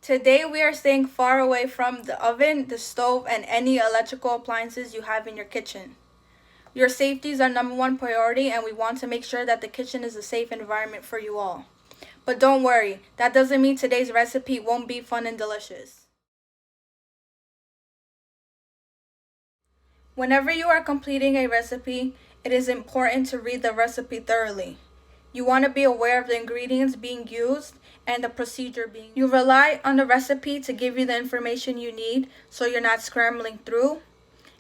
Today we are staying far away from the oven, the stove, and any electrical appliances you have in your kitchen. Your safety is our number one priority, and we want to make sure that the kitchen is a safe environment for you all. But don't worry, that doesn't mean today's recipe won't be fun and delicious. Whenever you are completing a recipe, it is important to read the recipe thoroughly. You want to be aware of the ingredients being used and the procedure being used. You rely on the recipe to give you the information you need so you're not scrambling through.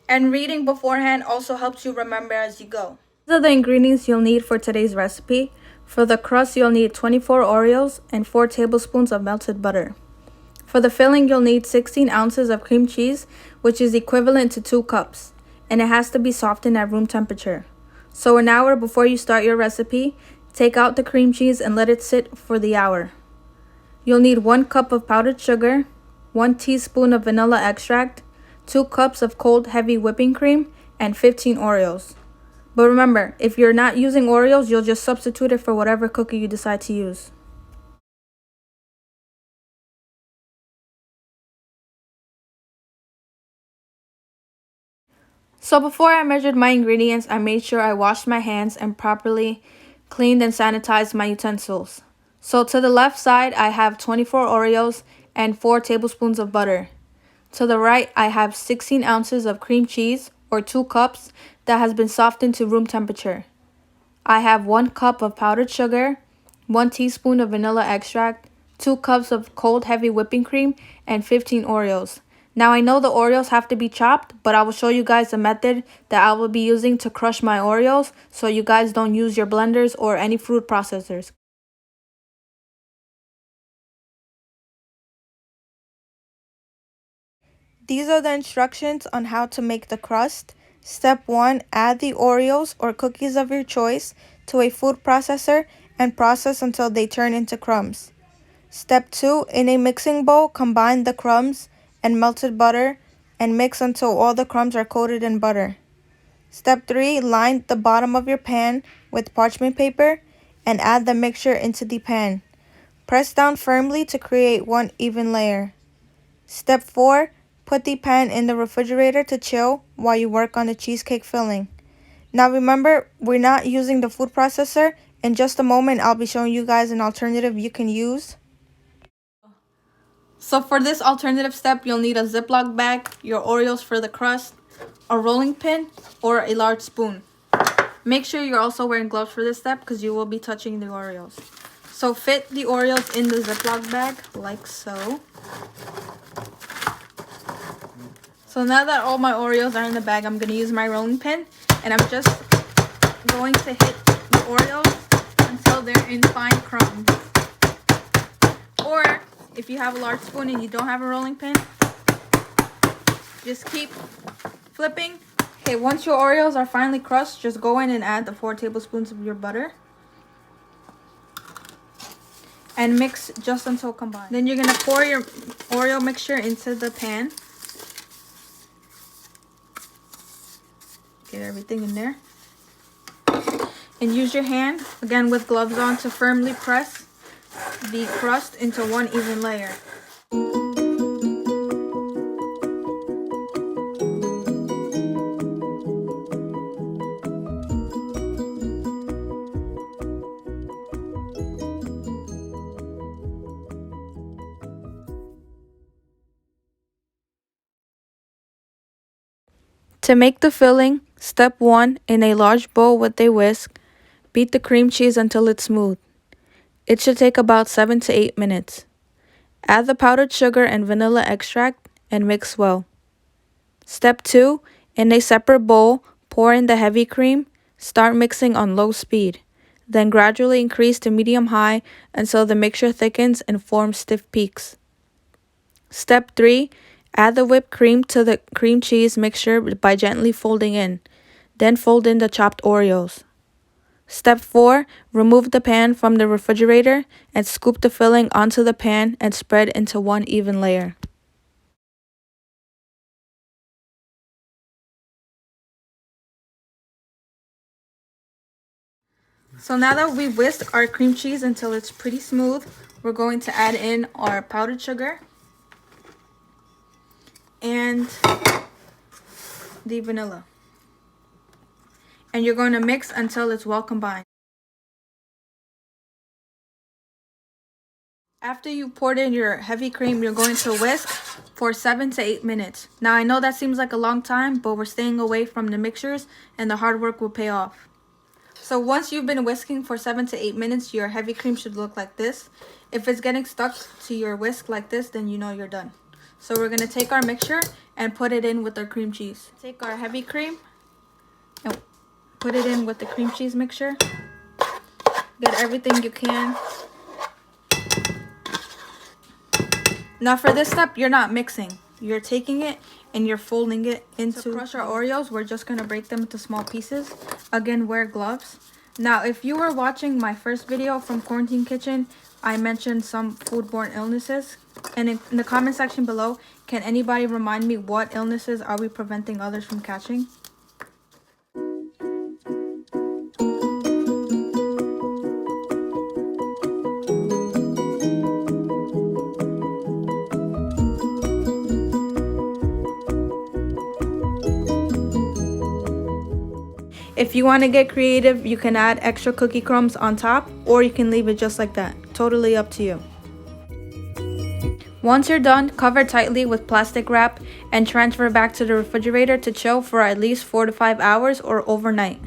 And reading beforehand also helps you remember as you go. These are the ingredients you'll need for today's recipe. For the crust, you'll need 24 Oreos and 4 tablespoons of melted butter. For the filling, you'll need 16 ounces of cream cheese, which is equivalent to 2 cups, and it has to be softened at room temperature. So an hour before you start your recipe, take out the cream cheese and let it sit for the hour. You'll need 1 cup of powdered sugar, 1 teaspoon of vanilla extract, 2 cups of cold heavy whipping cream, and 15 Oreos. But remember, if you're not using Oreos, you'll just substitute it for whatever cookie you decide to use. So before I measured my ingredients, I made sure I washed my hands and properly cleaned and sanitized my utensils. So to the left side, I have 24 Oreos and 4 tablespoons of butter. To the right, I have 16 ounces of cream cheese, or 2 cups, that has been softened to room temperature. I have 1 cup of powdered sugar, 1 teaspoon of vanilla extract, 2 cups of cold heavy whipping cream, and 15 Oreos. Now I know the Oreos have to be chopped, but I will show you guys the method that I will be using to crush my Oreos so you guys don't use your blenders or any food processors. These are the instructions on how to make the crust. Step 1. Add the Oreos or cookies of your choice to a food processor and process until they turn into crumbs. Step 2. In a mixing bowl, combine the crumbs and melted butter and mix until all the crumbs are coated in butter. Step 3. Line the bottom of your pan with parchment paper and add the mixture into the pan. Press down firmly to create one even layer. Step 4. Put the pan in the refrigerator to chill while you work on the cheesecake filling. Now remember, we're not using the food processor. In just a moment, I'll be showing you guys an alternative you can use. So for this alternative step, you'll need a Ziploc bag, your Oreos for the crust, a rolling pin, or a large spoon. Make sure you're also wearing gloves for this step because you will be touching the Oreos. So fit the Oreos in the Ziploc bag like so. So now that all my Oreos are in the bag, I'm going to use my rolling pin, and I'm just going to hit the Oreos until they're in fine crumbs. Or if you have a large spoon and you don't have a rolling pin, just keep flipping. Okay, once your Oreos are finally crushed, just go in and add the 4 tablespoons of your butter and mix just until combined. Then you're going to pour your Oreo mixture into the pan. Get everything in there. And use your hand, again with gloves on, to firmly press the crust into one even layer. To make the filling, step 1, in a large bowl with a whisk, beat the cream cheese until it's smooth. It should take about 7 to 8 minutes. Add the powdered sugar and vanilla extract and mix well. Step 2, in a separate bowl, pour in the heavy cream. Start mixing on low speed. Then gradually increase to medium-high until the mixture thickens and forms stiff peaks. Step 3, add the whipped cream to the cream cheese mixture by gently folding in. Then fold in the chopped Oreos. Step 4, remove the pan from the refrigerator and scoop the filling onto the pan and spread into one even layer. So now that we've whisked our cream cheese until it's pretty smooth, we're going to add in our powdered sugar and the vanilla. And you're going to mix until it's well combined. After you poured in your heavy cream, you're going to whisk for 7 to 8 minutes. Now, I know that seems like a long time, but we're staying away from the mixtures and the hard work will pay off. So once you've been whisking for 7 to 8 minutes, your heavy cream should look like this. If it's getting stuck to your whisk like this, then you know you're done. So we're going to take our mixture and put it in with our cream cheese. Take our heavy cream and put it in with the cream cheese mixture. Get everything you can. Now for this step, you're not mixing. You're taking it and you're folding it into... To crush our Oreos, we're just going to break them into small pieces. Again, wear gloves. Now, if you were watching my first video from Quarantine Kitchen, I mentioned some foodborne illnesses. And in the comment section below, can anybody remind me what illnesses are we preventing others from catching? If you want to get creative, you can add extra cookie crumbs on top, or you can leave it just like that. Totally up to you. Once you're done, cover tightly with plastic wrap and transfer back to the refrigerator to chill for at least 4 to 5 hours or overnight.